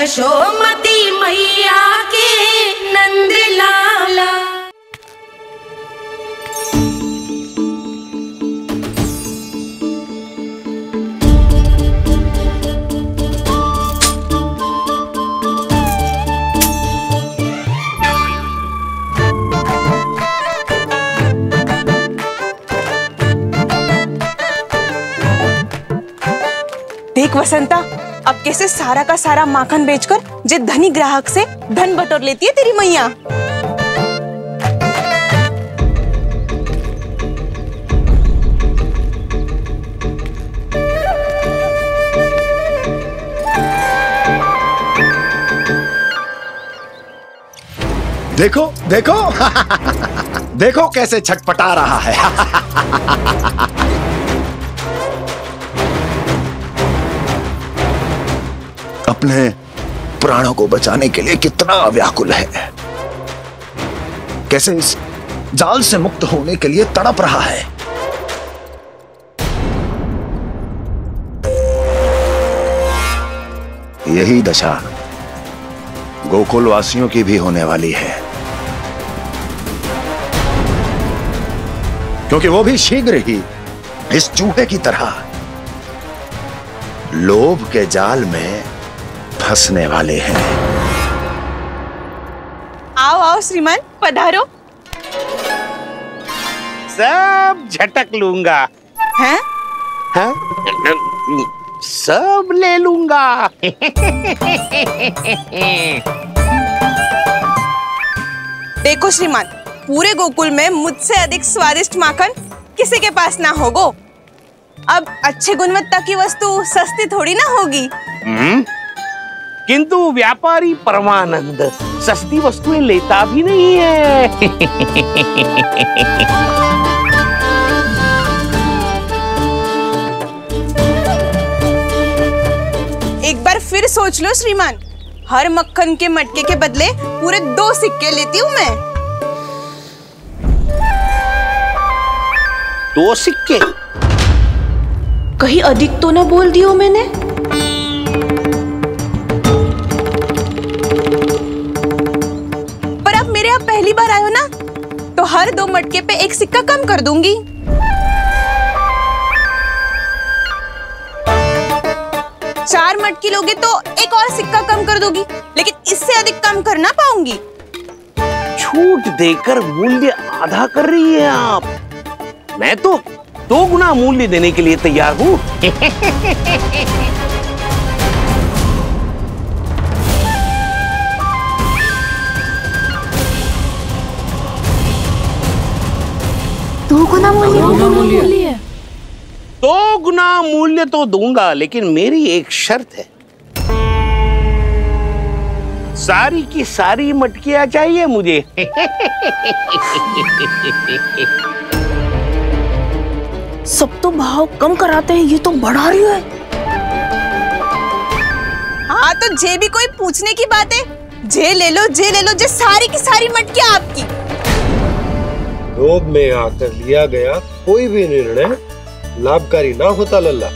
यशोमती मैया के नंद लाला। देख वसंता, अब कैसे सारा का सारा माखन बेचकर जे धनी ग्राहक से धन बटोर लेती है तेरी मैया। देखो देखो देखो कैसे छटपटा रहा है। अपने प्राणों को बचाने के लिए कितना व्याकुल है, कैसे इस जाल से मुक्त होने के लिए तड़प रहा है। यही दशा गोकुल वासियों की भी होने वाली है, क्योंकि वो भी शीघ्र ही इस चूहे की तरह लोभ के जाल में फंसने वाले हैं। आओ आओ श्रीमान, पधारो। सब झटक लूंगा। हैं? हाँ? सब ले लूंगा। देखो श्रीमान, पूरे गोकुल में मुझसे अधिक स्वादिष्ट माखन किसी के पास ना होगो। अब अच्छे गुणवत्ता की वस्तु सस्ती थोड़ी ना होगी। किंतु व्यापारी परमानंद सस्ती वस्तुएं लेता भी नहीं है। एक बार फिर सोच लो श्रीमान, हर मक्खन के मटके के बदले पूरे 2 सिक्के लेती हूँ मैं। 2 सिक्के? कहीं अधिक तो ना बोल दियो मैंने? पर अब मेरे यहाँ पहली बार आयो ना, तो हर 2 मटके पे 1 सिक्का कम कर दूंगी। चार मटकी लोगे तो 1 और सिक्का कम कर दोगी, लेकिन इससे अधिक कम कर ना पाऊंगी। छूट देकर मूल्य आधा कर रही है आप। मैं तो 2 गुना मूल्य देने के लिए तैयार हूँ। दो गुना मूल्य? 2 गुना मूल्य तो दूंगा, लेकिन मेरी एक शर्त है। सारी की सारी मटकियां चाहिए मुझे। सब तो भाव कम कराते हैं, ये तो बढ़ा रही है। हाँ तो जे भी कोई पूछने की बात है, जे ले लो, जे ले लो, जे सारी की सारी मटकियां आपकी। लोभ में आकर लिया गया कोई भी निर्णय लाभकारी ना होता लल्ला।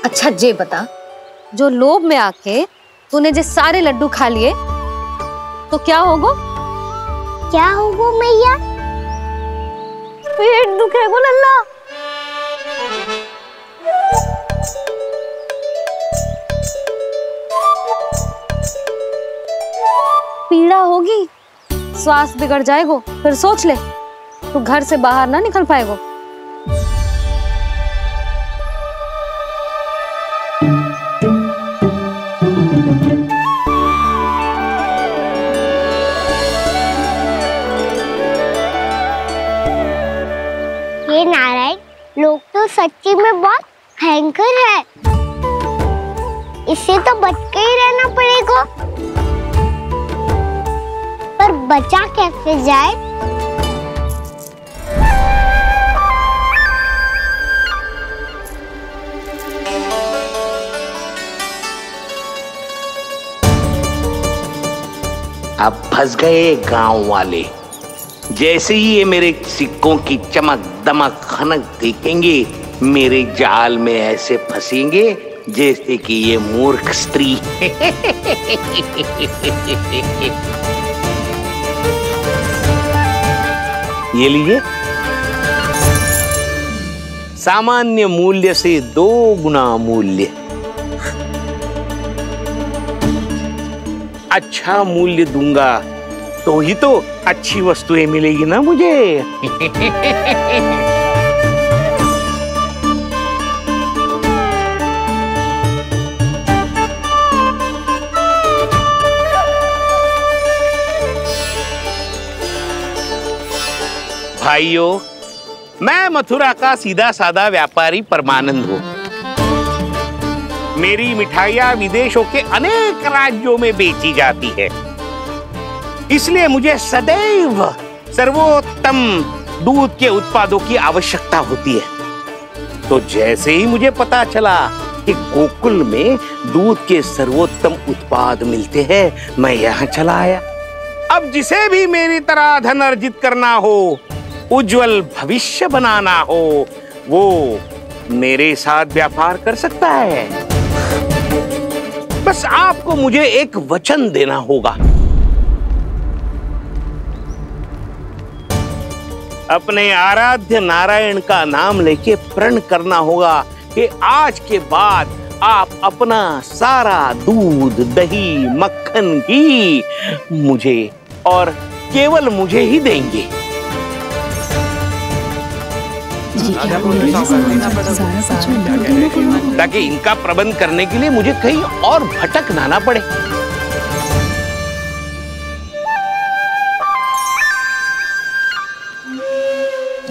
अच्छा जे बता, जो लोभ में आके तूने जे सारे लड्डू खा लिए तो क्या होगा? क्या होगा मैया? पेट दुखेगा लल्ला। पीड़ा होगी, श्वास बिगड़ जाएगा, फिर सोच ले तू घर से बाहर ना निकल पाएगा। ये नारायण लोग तो सच्ची में बहुत भयंकर है, इससे तो बच के ही रहना पड़ेगा। पर बचा कैसे जाए? अब फंस गए गांव वाले। जैसे ही ये मेरे सिक्कों की चमक दमक खनक देखेंगे, मेरे जाल में ऐसे फंसेंगे जैसे कि ये मूर्ख स्त्री। ये लीजिए, सामान्य मूल्य से 2 गुना मूल्य। अच्छा मूल्य दूंगा तो ही तो अच्छी वस्तुएं मिलेगी ना मुझे। भाइयों, मैं मथुरा का सीधा साधा व्यापारी परमानंद हूँ। मेरी मिठाइयाँ विदेशों के अनेक राज्यों में बेची जाती है, इसलिए मुझे सदैव सर्वोत्तम दूध के उत्पादों की आवश्यकता होती है। तो जैसे ही मुझे पता चला कि गोकुल में दूध के सर्वोत्तम उत्पाद मिलते हैं, मैं यहाँ चला आया। अब जिसे भी मेरी तरह धन अर्जित करना हो, उज्जवल भविष्य बनाना हो, वो मेरे साथ व्यापार कर सकता है। बस आपको मुझे एक वचन देना होगा। अपने आराध्य नारायण का नाम लेके प्रण करना होगा कि आज के बाद आप अपना सारा दूध, दही, मक्खन, घी मुझे और केवल मुझे ही देंगे। ताकि इनका प्रबंध करने के लिए मुझे कहीं और भटकना ना पड़े।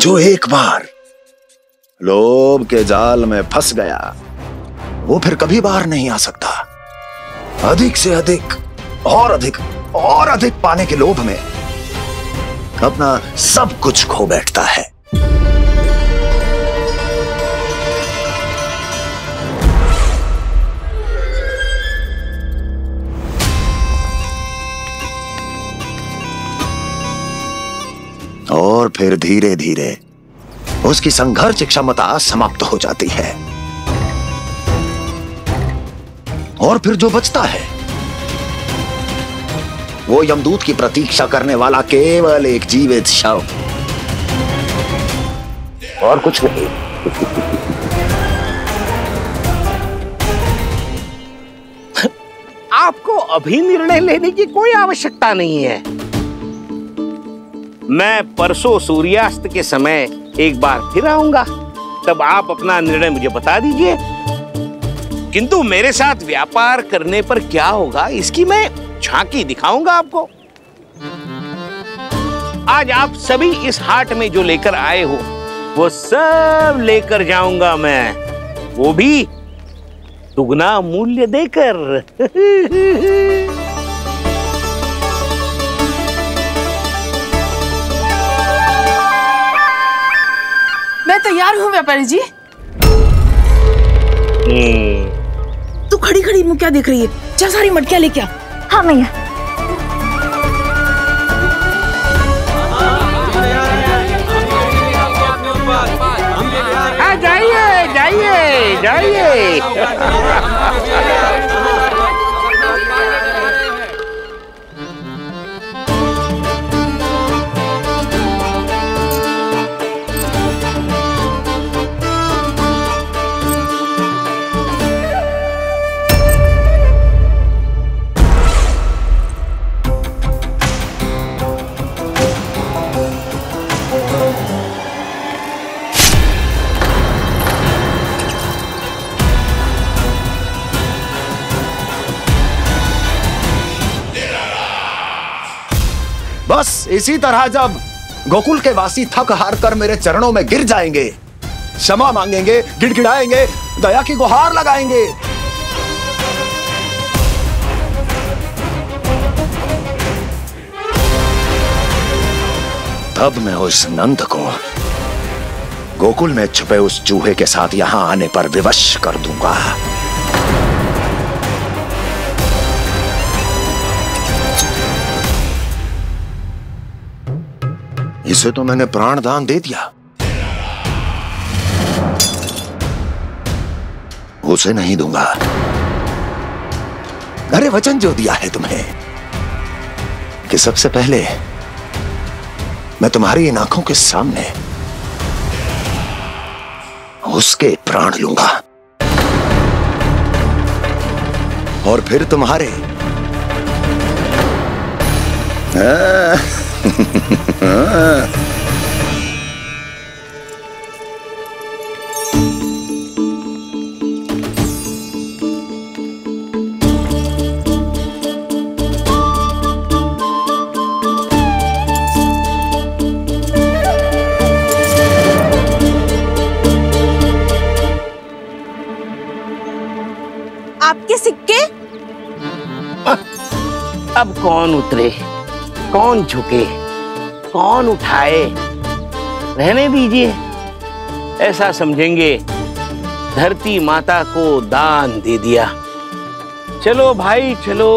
जो एक बार लोभ के जाल में फंस गया, वो फिर कभी बाहर नहीं आ सकता। अधिक से अधिक और अधिक और अधिक पाने के लोभ में अपना सब कुछ खो बैठता है। और फिर धीरे धीरे उसकी संघर्ष क्षमता समाप्त हो जाती है, और फिर जो बचता है वो यमदूत की प्रतीक्षा करने वाला केवल एक जीवित शव, और कुछ नहीं। आपको अभी निर्णय लेने की कोई आवश्यकता नहीं है। मैं परसों सूर्यास्त के समय एक बार फिर आऊंगा, तब आप अपना निर्णय मुझे बता दीजिए। किंतु मेरे साथ व्यापार करने पर क्या होगा, इसकी मैं झांकी दिखाऊंगा आपको। आज आप सभी इस हाट में जो लेकर आए हो, वो सब लेकर जाऊंगा मैं, वो भी दुगना मूल्य देकर। मैं तैयार हूँ व्यापारी जी। तू खड़ी खड़ी मुँह क्या देख रही है? जा सारी मटकियाँ लेके आ। हाँ मैया। जाइए जाइए जाइए। बस इसी तरह जब गोकुल के वासी थक हार कर मेरे चरणों में गिर जाएंगे, क्षमा मांगेंगे, गिड़गिड़ाएंगे, दया की गुहार लगाएंगे, तब मैं उस नंद को गोकुल में छुपे उस चूहे के साथ यहां आने पर विवश कर दूंगा। इसे तो मैंने प्राण दान दे दिया, उसे नहीं दूंगा। अरे वचन जो दिया है तुम्हें कि सबसे पहले मैं तुम्हारी इन आंखों के सामने उसके प्राण लूंगा और फिर तुम्हारे। आपके सिक्के? अब कौन उतरे, कौन झुके, कौन उठाए? रहने दीजिए, ऐसा समझेंगे धरती माता को दान दे दिया। चलो भाई चलो।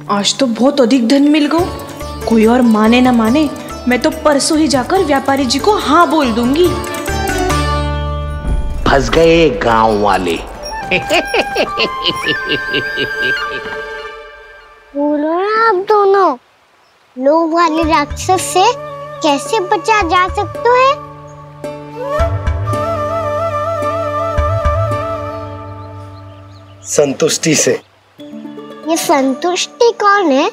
आज तो बहुत अधिक धन मिल गया। कोई और माने ना माने, मैं तो परसों ही जाकर व्यापारी जी को हाँ बोल दूंगी। फंस गए गांव वाले। बोलो ना आप दोनों, लोभ वाले राक्षस से कैसे बचा जा सकता है? संतुष्टि से। ये संतुष्टि कौन है?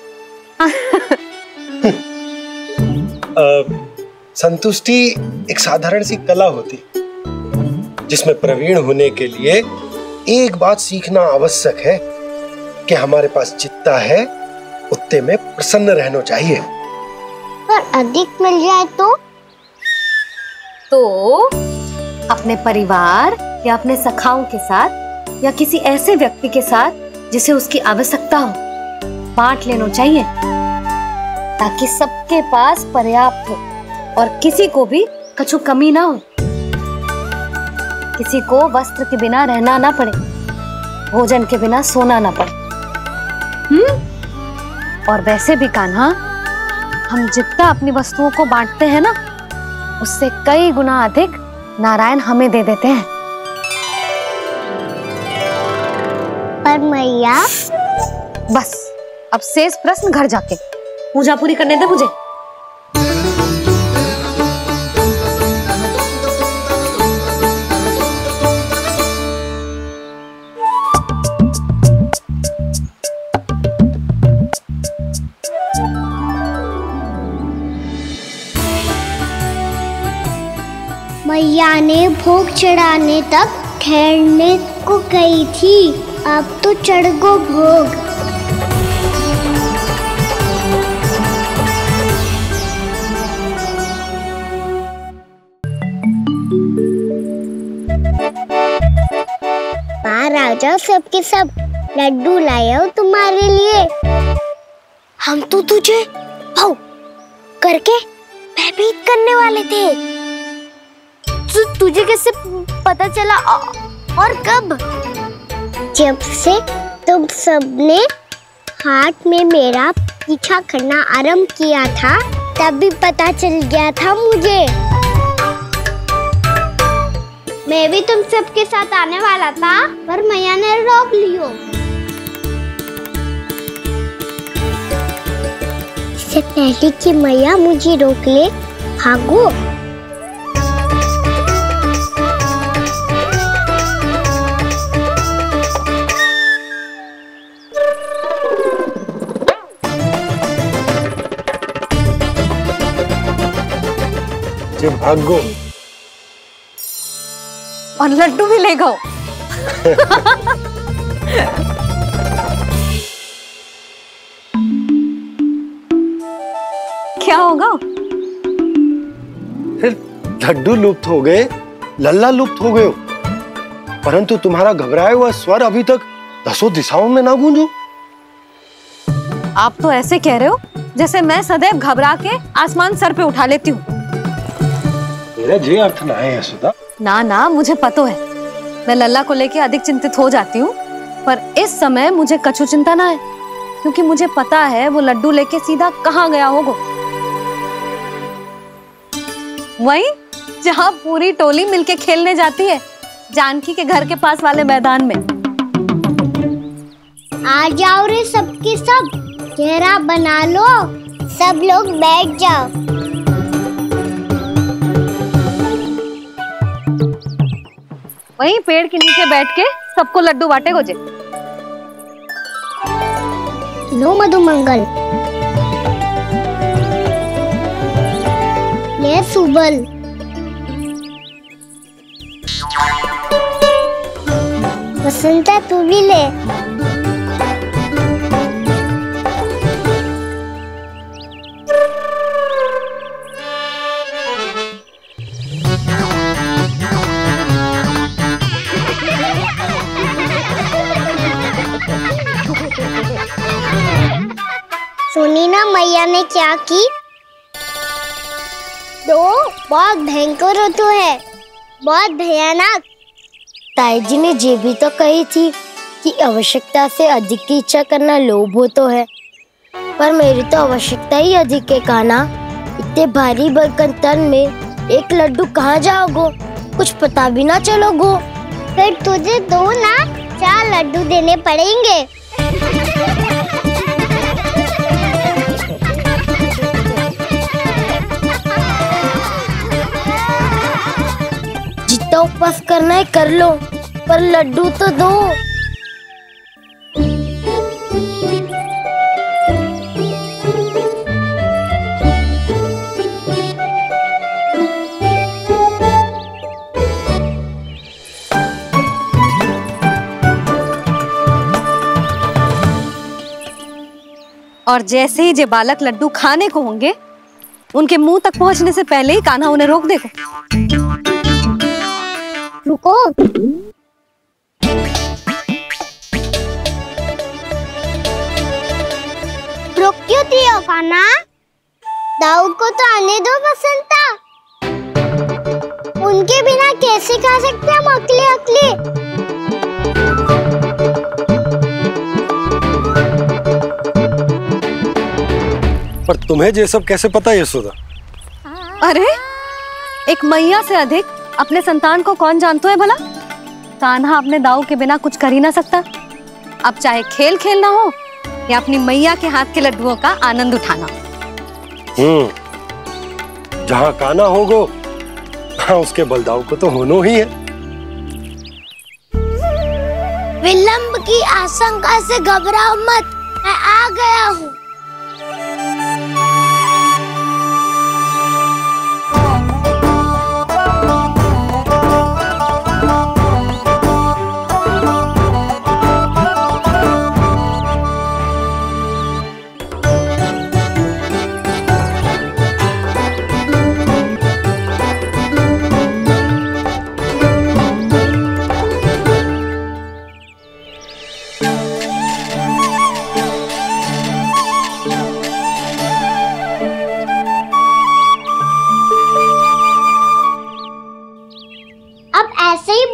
संतुष्टि एक साधारण सी कला होती जिसमें प्रवीण होने के लिए एक बात सीखना आवश्यक है कि हमारे पास जितना है उतने में प्रसन्न रहना चाहिए। पर अधिक मिल जाए तो अपने परिवार या अपने सखाओं के साथ या किसी ऐसे व्यक्ति के साथ जिसे उसकी आवश्यकता हो बांट लेना चाहिए, ताकि सबके पास पर्याप्त हो और किसी को भी कछु कमी ना हो। किसी को वस्त्र के बिना रहना ना पड़े, भोजन के बिना सोना ना पड़े। और वैसे भी कान्हा, हम जितना अपनी वस्तुओं को बांटते हैं ना, उससे कई गुना अधिक नारायण हमें दे देते हैं। पर मैया, बस अब शेष प्रश्न घर जाके पूजा पूरी करने दे मुझे। मैया ने भोग चढ़ाने तक ठहरने को कही थी, अब तो चढ़ गो भोग। बाहर आ जाओ, सबके सब लड्डू लाया हो तुम्हारे लिए। हम तो तुझे भाव करके भयभीत करने वाले थे। तुझे कैसे पता चला और कब? जब से तुम सबने हाथ में मेरा पीछा करना आरंभ किया था, तभी पता चल गया था मुझे। मैं भी तुम सबके साथ आने वाला था, पर मैया ने रोक लियो। इससे पहले कि मैया मुझे रोक ले, भागो। भागो और लड्डू भी ले गो। क्या होगा? फिर लड्डू लुप्त हो गए, लल्ला लुप्त हो गए, परंतु तुम्हारा घबराया हुआ स्वर अभी तक 10 दिशाओं में ना गूंजो। आप तो ऐसे कह रहे हो जैसे मैं सदैव घबरा के आसमान सर पे उठा लेती हूँ। मेरा जे अर्थ ना है यशोदा। ना ना, मुझे पता है। मैं लल्ला को लेके अधिक चिंतित हो जाती हूँ, पर इस समय मुझे कछु चिंता ना है, क्योंकि मुझे पता है वो लड्डू लेके सीधा कहाँ गया होगा। वहीं जहाँ पूरी टोली मिलके खेलने जाती है, जानकी के घर के पास वाले मैदान में। आ जाओ रे सबके सब, घेरा बना लो, सब लोग बैठ जाओ। वहीं पेड़ के नीचे बैठ के सबको लड्डू बांटे गोजे। लो मधुमंगल, ये सुबल, वसंता तू भी ले। सुनी ना मैया ने क्या की? तो बहुत भयंकर ऋतु है, बहुत भयानक। ताई जी ने ये भी तो कही थी कि आवश्यकता से अधिक की इच्छा करना लोभ हो तो है, पर मेरी तो आवश्यकता ही अधिक है कान्हा। इतने भारी बर्तन तन में एक लड्डू कहाँ जाओगो, कुछ पता भी ना चलोगो। फिर तुझे 2 ना 4 लड्डू देने पड़ेंगे। जितना उपवास करना है कर लो, पर लड्डू तो दो। और जैसे ही जे बालक लड्डू खाने को होंगे, उनके मुंह तक पहुंचने से पहले ही कान्हा उन्हें रोक देगा। रुको, रुक क्यों दियो कान्हा? दाऊद को तो आने दो बसंता। उनके बिना कैसे खा सकते हम अकेले अकेले? पर तुम्हें ये सब कैसे पता है यशोदा? अरे एक मैया से अधिक अपने संतान को कौन जानता है भला? कान्हा अपने दाऊ के बिना कुछ कर ही ना सकता। अब चाहे खेल खेलना हो या अपनी मैया के हाथ के लड्डुओं का आनंद उठाना। जहाँ कान्हा होगो वहाँ उसके बलदाऊ को तो होना ही है। विलंब की आशंका से घबराओ मत, मैं आ गया हूँ।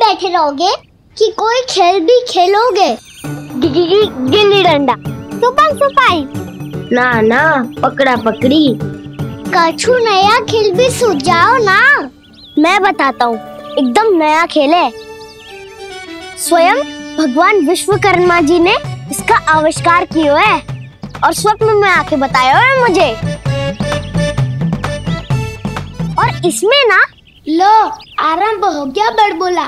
बैठे रहोगे कि कोई खेल भी खेलोगे? गिल्ली डंडा, छुपन छुपाई, ना ना पकड़ा पकड़ी, कछु नया खेल भी सुझाओ ना। मैं बताता हूँ, एकदम नया खेल है। स्वयं भगवान विश्वकर्मा जी ने इसका आविष्कार किया है और स्वप्न में आके बताया है मुझे। और इसमें ना लो आरंभ हो गया बड़बोला।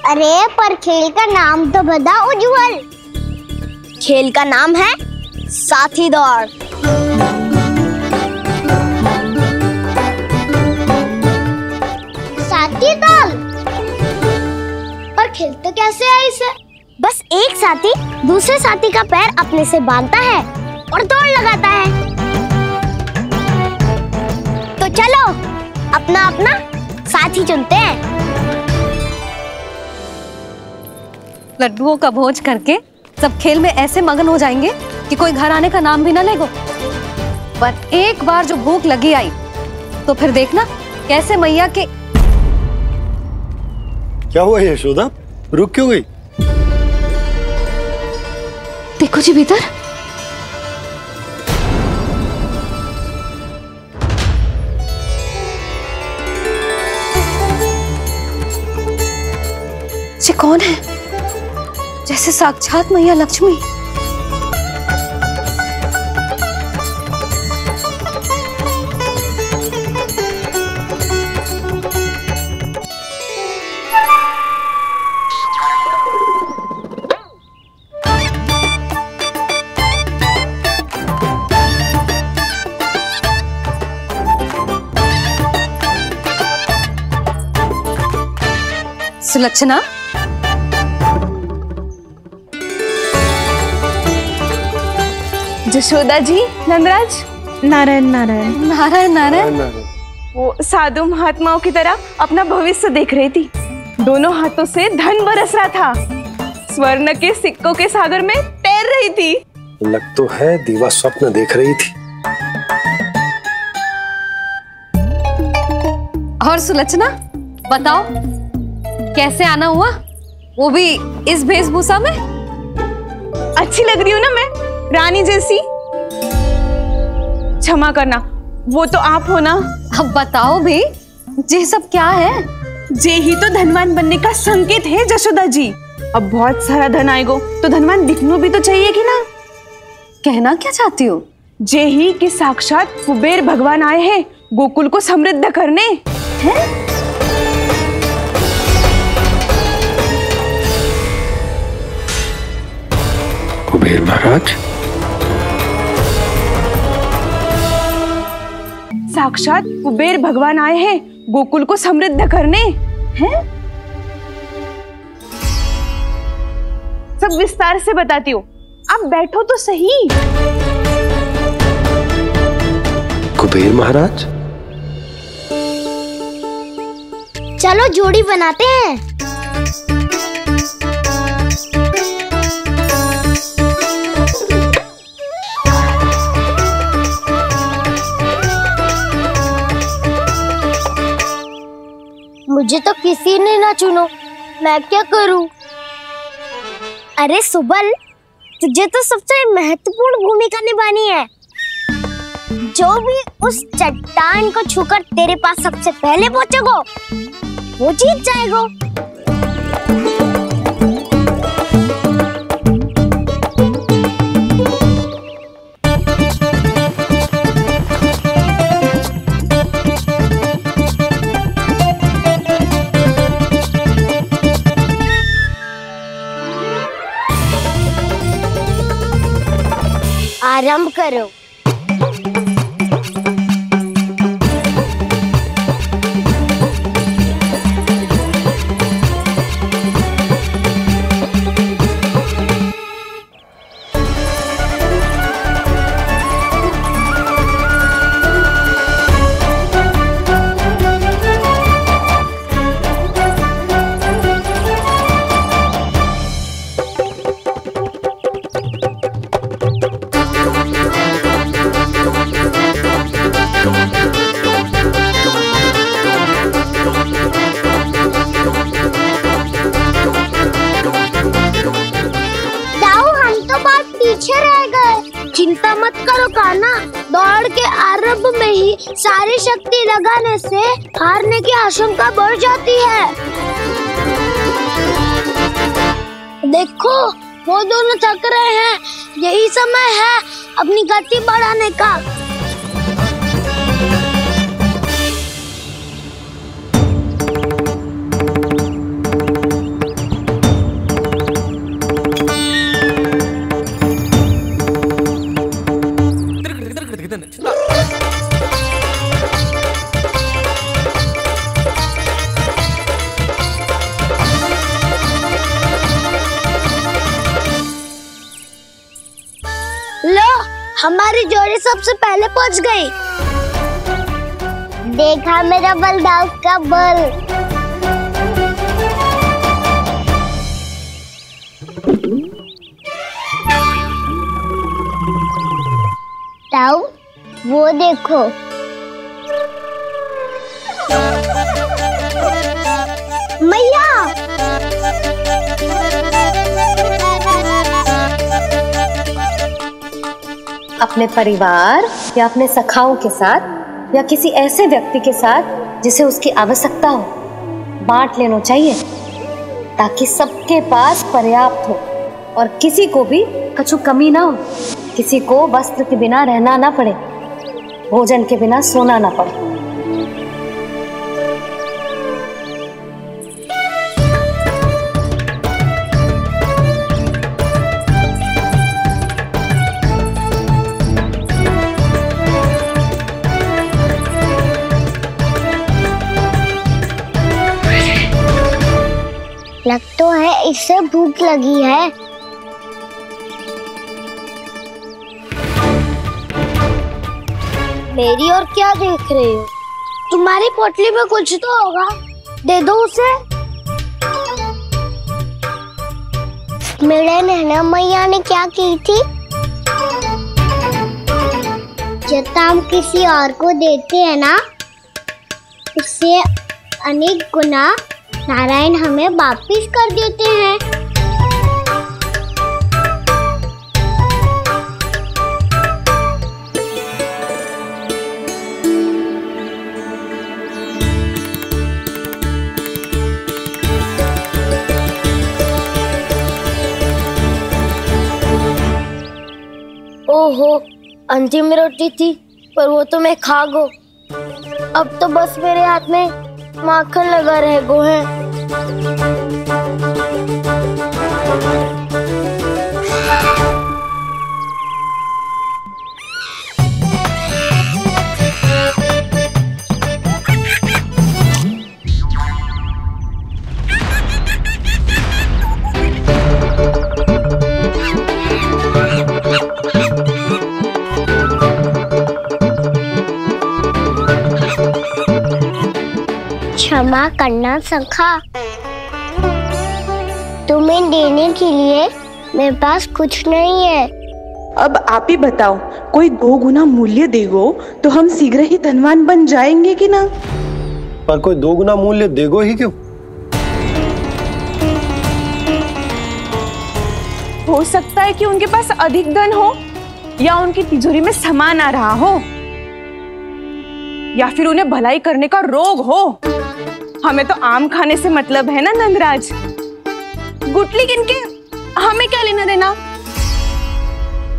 अरे पर खेल का नाम तो बता उज्जवल। खेल का नाम है साथी दौड़। साथी दौड़? पर खेलते कैसे है इसे? बस एक साथी दूसरे साथी का पैर अपने से बांधता है और दौड़ लगाता है। तो चलो अपना अपना साथी चुनते हैं। लड्डुओं का भोज करके सब खेल में ऐसे मगन हो जाएंगे कि कोई घर आने का नाम भी ना लेगो। पर एक बार जो भूख लगी आई तो फिर देखना कैसे मैया के। क्या हुआ यशोदा, रुक क्यों गई? देखो जी भीतर। ये कौन है? जैसे साक्षात मैया लक्ष्मी। सुलक्षणा, जशोदा जी, नंदराज। नारायण नारायण। नारायण नारायण। वो साधु महात्माओं की तरह अपना भविष्य देख रही थी। दोनों हाथों से धन बरस रहा था। स्वर्ण के सिक्कों के सागर में तैर रही थी। लग तो है दीवा स्वप्न देख रही थी। और सुलक्षणा बताओ, कैसे आना हुआ, वो भी इस वेशभूषा में? अच्छी लग रही हूँ ना मैं, रानी जैसी? क्षमा करना, वो तो आप हो ना। अब बताओ भी, ये सब क्या है? जे ही तो धनवान बनने का संकेत है जशोदा जी। अब बहुत सारा धन आएगा तो धनवान दिखना भी तो चाहिए कि ना। कहना क्या चाहती हो? जे ही कि साक्षात कुबेर भगवान आए हैं गोकुल को समृद्ध करने। हैं? कुबेर महाराज? साक्षात कुबेर भगवान आए हैं गोकुल को समृद्ध करने। हैं? सब विस्तार से बताती हूँ, आप बैठो तो सही। कुबेर महाराज? चलो जोड़ी बनाते हैं। मुझे तो किसी ने ना चुनो, मैं क्या करूं? अरे सुबल, तुझे तो सबसे महत्वपूर्ण भूमिका निभानी है। जो भी उस चट्टान को छूकर तेरे पास सबसे पहले पहुंचेगा वो जीत जाएगा। आरंभ करो। चिंता मत करो कान्हा, दौड़ के आरंभ में ही सारी शक्ति लगाने से हारने की आशंका बढ़ जाती है। देखो वो दोनों थक रहे हैं, यही समय है अपनी गति बढ़ाने का। लो, हमारी जोड़ी सबसे पहले पहुंच गई। देखा मेरा बलदाव का बल। ताऊ, वो देखो। मैया, अपने परिवार या अपने सखाओं के साथ या किसी ऐसे व्यक्ति के साथ जिसे उसकी आवश्यकता हो बांट लेना चाहिए, ताकि सबके पास पर्याप्त हो और किसी को भी कछु कमी ना हो, किसी को वस्त्र के बिना रहना ना पड़े, भोजन के बिना सोना ना पड़े। लग तो है इससे भूख लगी है। मेरी और क्या देख रहे हो? तुम्हारी पोटली में कुछ तो होगा, दे दो उसे। मेरे नैना मैया ने क्या की थी? जितना हम किसी और को देते हैं ना, उससे अनेक गुना नारायण हमें वापिस कर देते हैं। ओहो, अंतिम रोटी थी पर वो तो मैं खा गो। अब तो बस मेरे हाथ में माखन लगा रह गो है। क्षमा करना सखा, तुम्हें देने के लिए मेरे पास कुछ नहीं है। अब आप ही बताओ, कोई 2 गुना मूल्य देगो तो हम शीघ्र ही धनवान बन जाएंगे कि ना? पर कोई 2 गुना मूल्य देगो ही क्यों? हो सकता है कि उनके पास अधिक धन हो, या उनकी तिजोरी में सामान आ रहा हो, या फिर उन्हें भलाई करने का रोग हो। हमें तो आम खाने से मतलब है ना नंदराज। गुटली किनके, हमें क्या लेना देना।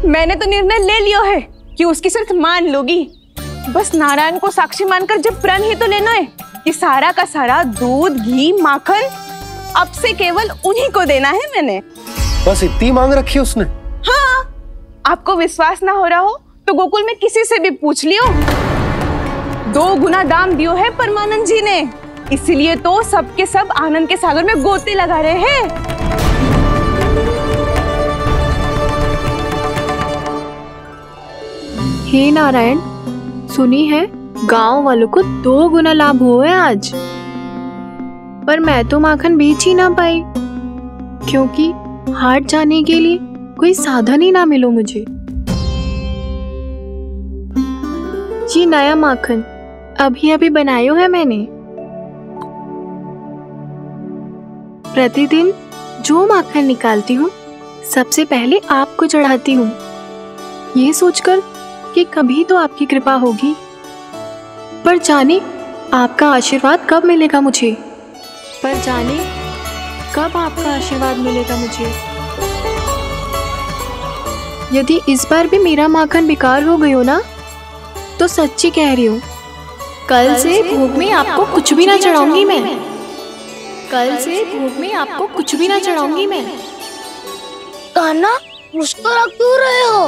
मैंने तो निर्णय ले लिया है कि उसकी शर्त मान लोगी। बस नारायण को साक्षी मानकर जब प्रण ही तो लेना है कि सारा का सारा दूध, घी, माखन अब से केवल उन्हीं को देना है मैंने। बस इतनी मांग रखी है उसने? हाँ, आपको विश्वास ना हो रहा हो तो गोकुल में किसी से भी पूछ लियो। 2 गुना दाम दियो है परमानंद जी ने, इसलिए तो सबके सब आनंद के सागर में गोते लगा रहे हैं। हे नारायण, सुनी है गांव वालों को 2 गुना लाभ हुआ है आज, पर मैं तो माखन बेच ही ना पाई, क्योंकि हाट जाने के लिए कोई साधन ही ना मिलो मुझे। जी नया माखन अभी अभी बनायो है मैंने। प्रतिदिन जो माखन निकालती हूँ सबसे पहले आपको चढ़ाती हूँ, ये सोचकर कि कभी तो आपकी कृपा होगी। पर जाने आपका आशीर्वाद कब मिलेगा मुझे, पर जाने कब आपका आशीर्वाद मिलेगा मुझे। यदि इस बार भी मेरा माखन बेकार हो गयो ना, तो सच्ची कह रही हूँ, कल से भोग में आपको कुछ भी ना चढ़ाऊंगी मैं। कल से भोग में आपको कुछ भी ना चढ़ाऊंगी मैं। कान्हा, मुस्कुरा क्यों रहे हो?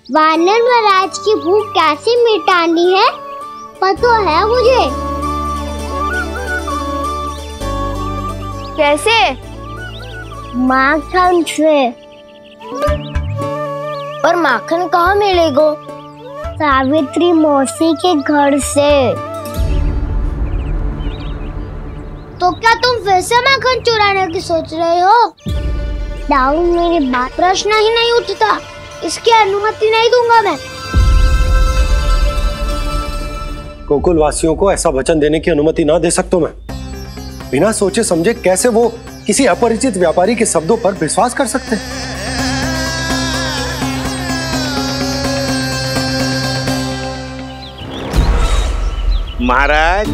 वानर महाराज की भूख कैसे मिटानी है पता है मुझे। कैसे? माखन से। और माखन कहाँ मिलेगा? सावित्री मौसी के घर से। तो क्या तुम फिर से माखन चुराने की सोच रहे हो? दाऊ, मेरी बात प्रश्न ही नहीं उठता। इसकी अनुमति नहीं दूंगा मैं। गोकुल वासियों को ऐसा वचन देने की अनुमति ना दे सकता मैं। बिना सोचे समझे कैसे वो किसी अपरिचित व्यापारी के शब्दों पर विश्वास कर सकते हैं? महाराज,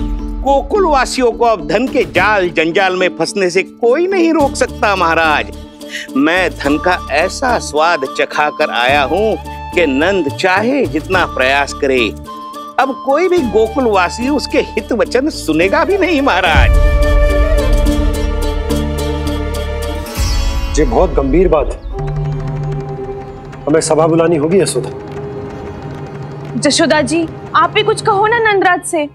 गोकुल वासियों को अब धन के जाल जंजाल में फंसने से कोई नहीं रोक सकता। महाराज, मैं धन का ऐसा स्वाद चखा कर आया हूँ कि नंद चाहे जितना प्रयास करे, अब कोई भी गोकुल वासी उसके हित वचन सुनेगा भी नहीं। महाराज, ये बहुत गंभीर बात है। हमें सभा बुलानी होगी यशोदा। जशोदा जी, आप भी कुछ कहो ना नंदराज से।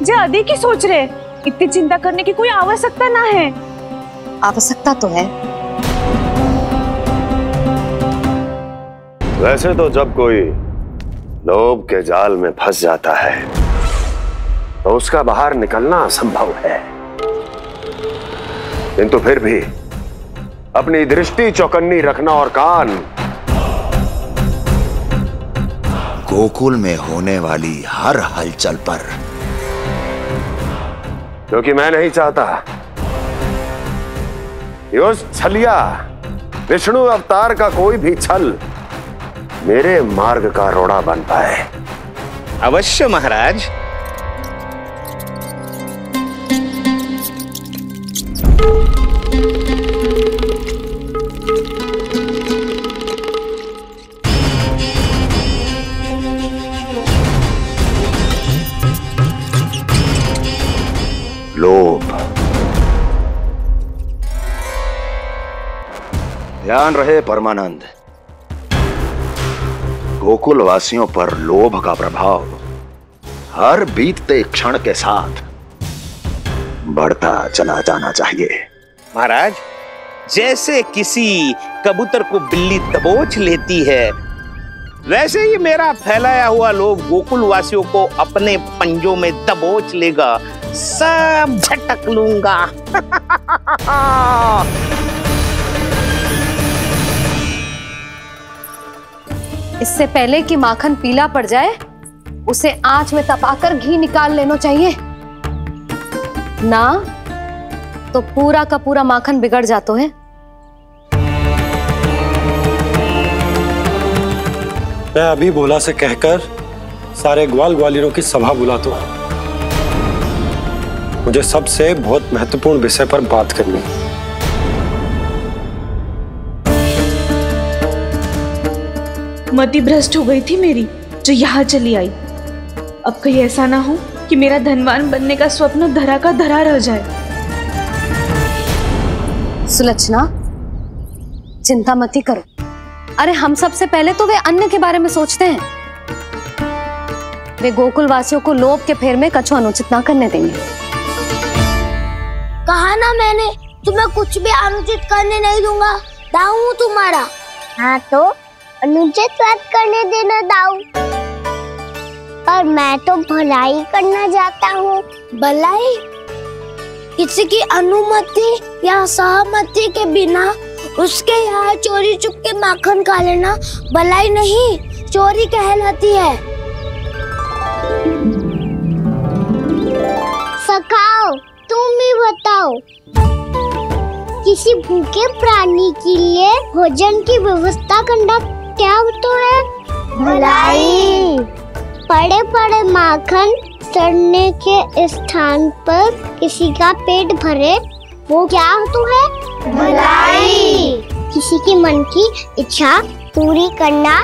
जे अधिक ही सोच रहे, इतनी चिंता करने की कोई आवश्यकता ना है। आवश्यकता तो है। वैसे तो जब कोई लोभ के जाल में फंस जाता है तो उसका बाहर निकलना असंभव है, किंतु फिर भी अपनी दृष्टि चौकन्नी रखना और कान गोकुल में होने वाली हर हलचल पर, क्योंकि मैं नहीं चाहता कि उस छलिया विष्णु अवतार का कोई भी छल मेरे मार्ग का रोड़ा बन पाए। अवश्य महाराज। लोभ, ध्यान रहे परमानंद, गोकुल वासियों पर लोभ का प्रभाव हर बीतते क्षण के साथ बढ़ता चला जाना चाहिए। महाराज, जैसे किसी कबूतर को बिल्ली दबोच लेती है, वैसे ही मेरा फैलाया हुआ लोभ गोकुल वासियों को अपने पंजों में दबोच लेगा। सब झटक लूंगा। इससे पहले कि माखन पीला पड़ जाए, उसे आंच में तपाकर घी निकाल लेना चाहिए ना, तो पूरा का पूरा माखन बिगड़ जाता है। मैं अभी भोला से कहकर सारे ग्वाल ग्वालियरों की सभा बुलाता हूं। मुझे सबसे बहुत महत्वपूर्ण विषय पर बात करनी है। मति भ्रष्ट हो गई थी मेरी, जो यहाँ चली आई। अब कहीं ऐसा ना हो कि मेरा धनवान बनने का स्वप्न धरा का धरा रह जाए। सुलक्षणा, चिंता मत करो। अरे हम सबसे पहले तो वे अन्न के बारे में सोचते हैं। वे गोकुल वासियों को लोभ के फेर में कछु अनुचित ना करने देंगे। कहा ना मैंने, तुम्हें कुछ भी अनुचित करने नहीं दूंगा। दाऊ तुम्हारा। हाँ तो अनुचित बात करने देना दाऊ, पर मैं तो भलाई करना चाहता हूँ। भलाई? किसी की अनुमति या सहमति के बिना उसके यहाँ चोरी चुप के माखन खा लेना भलाई नहीं, चोरी कहलाती है। सखाओ, तुम ही बताओ, किसी भूखे प्राणी के लिए भोजन की व्यवस्था करना क्या होता है? भलाई। पड़े पड़े माखन सड़ने के स्थान पर किसी का पेट भरे, वो क्या होता है? भलाई। किसी के मन की इच्छा पूरी करना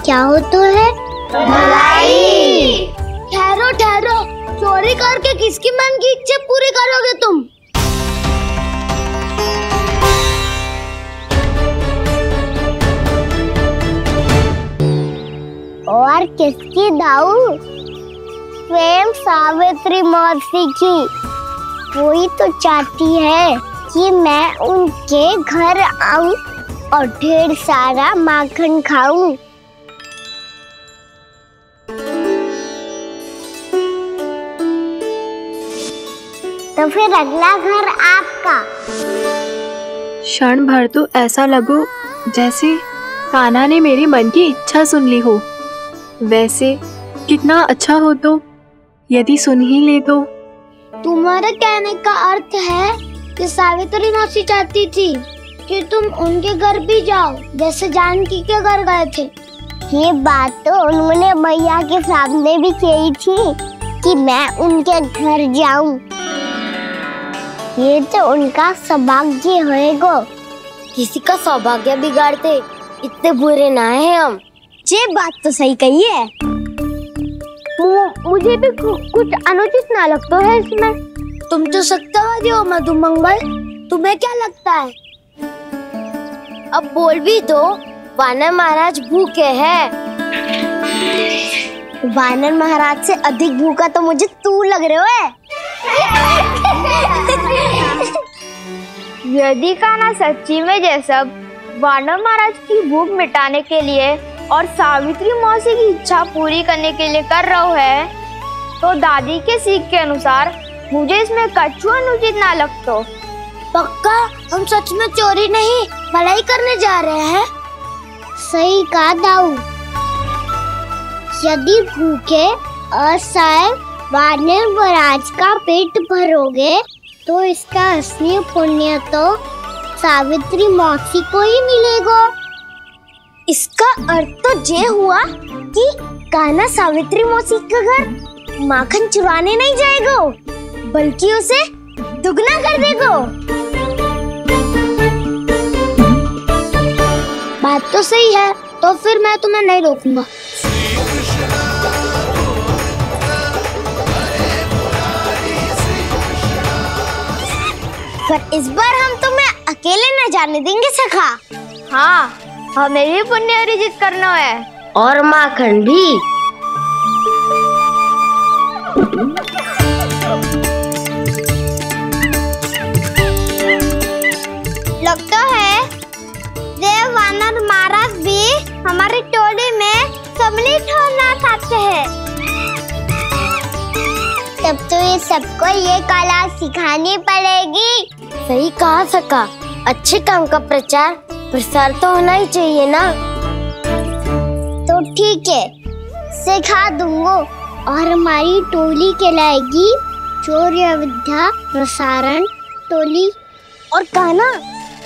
क्या होता है? भलाई। ठहरो ठहरो, चोरी करके किसकी मन की इच्छा पूरी करोगे तुम? और किसकी दाऊ? स्वयं सावित्री महर्षि की। वही तो चाहती है कि मैं उनके घर आऊं और ढेर सारा माखन खाऊं। तो फिर अगला घर आपका। क्षण भर तो ऐसा लगो जैसे कान्हा ने मेरे मन की इच्छा सुन ली हो। वैसे कितना अच्छा हो तो यदि सुन ही ले तो। तुम्हारे कहने का अर्थ है कि सावित्री मौसी चाहती थी कि तुम उनके घर भी जाओ, जैसे जानकी के घर गए थे। ये बात तो उन्होंने भैया के सामने भी कही थी कि मैं उनके घर जाऊं। ये तो उनका सौभाग्य होएगा। किसी का सौभाग्य बिगाड़ते इतने बुरे ना है हम। ये बात तो सही कही है। मुझे भी कुछ अनुचित ना लगता है इसमें। तुम तो सत्यवादी हो मधुमंगल, तुम्हें क्या लगता है? अब बोल भी दो, वानर महाराज भूखे हैं। वानर महाराज से अधिक भूखा तो मुझे तू लग रहे हो। यदि कान्हा सच्ची में ये सब वानर महाराज की भूख मिटाने के लिए और सावित्री मौसी की इच्छा पूरी करने के लिए कर रहा है, तो दादी के सीख के अनुसार मुझे इसमें कछु अनुचित ना लगता। पक्का हम सच में चोरी नहीं भलाई करने जा रहे हैं। सही कहा दाऊ। यदि भूखे असहाय वानर महाराज का पेट भरोगे तो इसका असली पुण्य तो सावित्री मौसी को ही मिलेगा। इसका अर्थ तो ये हुआ कि कान्हा सावित्री मौसी का घर माखन चुराने नहीं जाएगा, बल्कि उसे दुगना कर देगा। बात तो सही है, तो फिर मैं तुम्हें नहीं रोकूंगा। पर इस बार हम तुम्हें अकेले न जाने देंगे सखा। हाँ, हमें भी पुण्य अर्जित करना है और माखन भी। लगता है देव वानर महाराज भी हमारी टोली में सम्मिलित होना चाहते हैं। तब तो ये सबको ये कला सिखानी पड़ेगी। सही कहा सका। अच्छे काम का प्रचार प्रसार तो होना ही चाहिए ना। तो ठीक है, सिखा दूंगा और हमारी टोली कहलाएगी चौर्य विद्या प्रसारण टोली। और कान्हा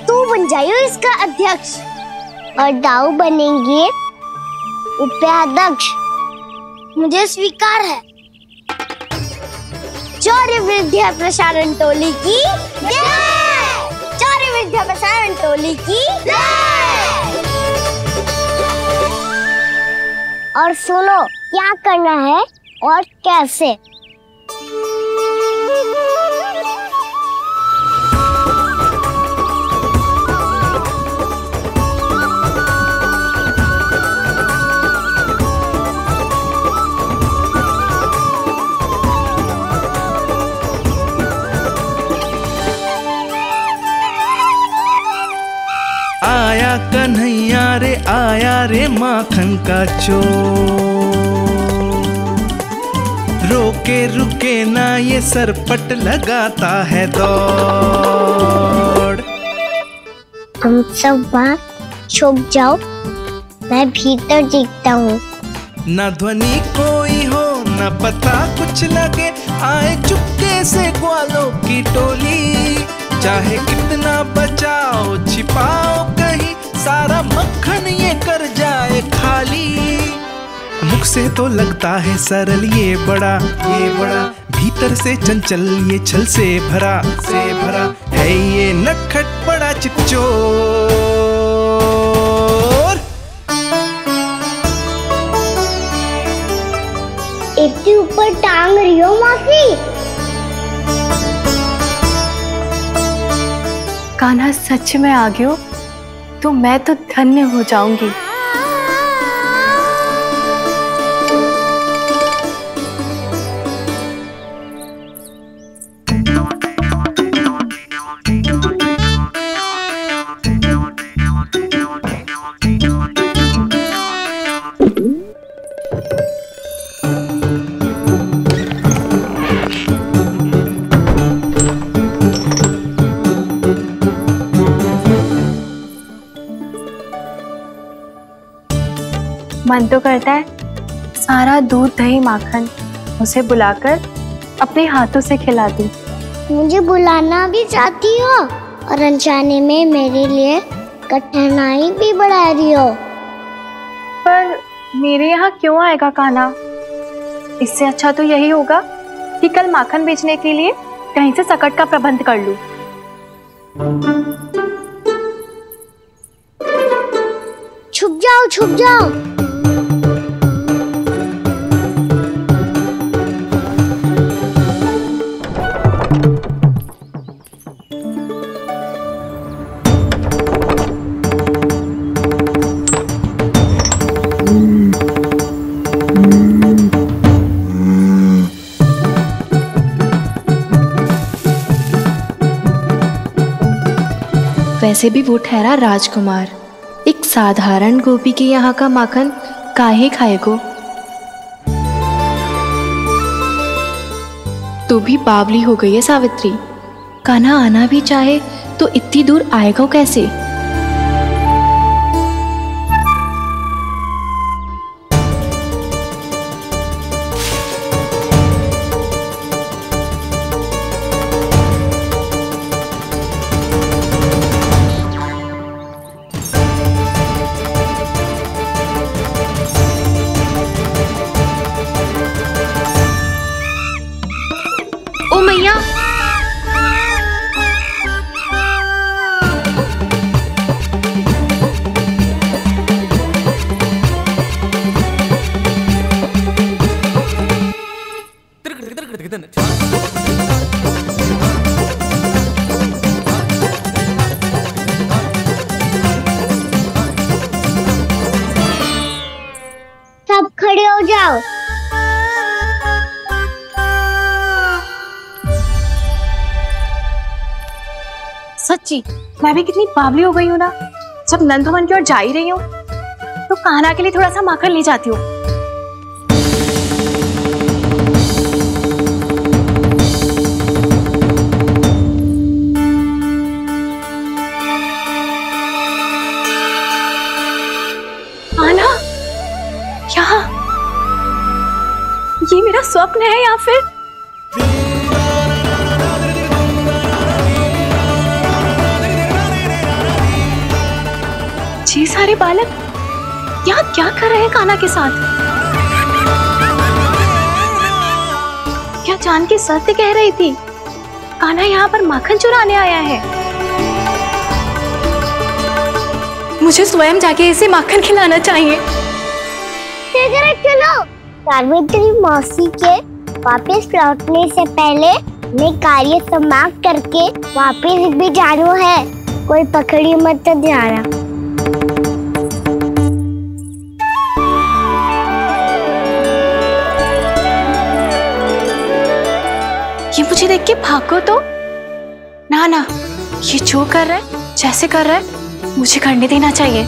तू बन जाइयो इसका अध्यक्ष और दाऊ बनेंगे उपाध्यक्ष। मुझे स्वीकार है। चौर्य विद्या प्रसारण टोली की जय। चौर्य विद्या प्रसारण टोली की जय। और सुनो क्या करना है और कैसे। आया कन्हैया रे आया रे माखन का चोर, रोके रुके ना ये सरपट लगाता है दौड़। तुम सब बाहर छुप जाओ, मैं भीतर देखता हूँ। ना ध्वनि कोई हो ना पता कुछ लगे, आए चुपके से ग्वालों की टोली। चाहे कितना बचाओ छिपाओ कहीं, सारा मक्खन ये कर जाए खाली। मुख से तो लगता है सरल ये बड़ा भीतर से चंचल ये छल से भरा है ये नटखट बड़ा चिच्चोर। इतनी ऊपर टांग रही हो मौसी। कान्हा सच में आ गयो तो मैं तो धन्य हो जाऊंगी। मन तो करता है सारा दूध दही माखन उसे बुलाकर अपने हाथों से खिला दूं। मुझे बुलाना भी चाहती हो और अनजाने में मेरे लिए कठिनाई भी बढ़ा रही हो। पर मेरे यहाँ क्यों आएगा कान्हा? इससे अच्छा तो यही होगा कि कल माखन बेचने के लिए कहीं से सकट का प्रबंध कर लूं। छुप जाओ, छुप जाओ। वैसे भी वो ठहरा राजकुमार, एक साधारण गोपी के यहाँ का माखन काहे खाएगो। तो भी बावली हो गई है सावित्री। कान्हा आना भी चाहे तो इतनी दूर आएगा कैसे? ओ मैया, सब खड़े हो जाओ। सच्ची मैं भी कितनी बावली हो गई हूँ ना। जब नंद भवन की ओर जा ही रही हूँ तो कान्हा के लिए थोड़ा सा माखन ले जाती हूँ। कान्हा, क्या ये मेरा स्वप्न है या फिर? ये सारे बालक यहाँ क्या कर रहे हैं कान्हा के साथ? क्या जानकी सत्य कह रही थी? कान्हा यहाँ पर माखन चुराने आया है। मुझे स्वयं जाके इसे माखन खिलाना चाहिए। चलो, सावित्री मौसी के वापस लौटने से पहले मैं कार्य समाप्त करके वापस भी जाना है। कोई पकड़ी मत जाना। ये मुझे देख के भागो तो ना, ये जो कर रहा है, जैसे कर रहा है, मुझे करने देना चाहिए।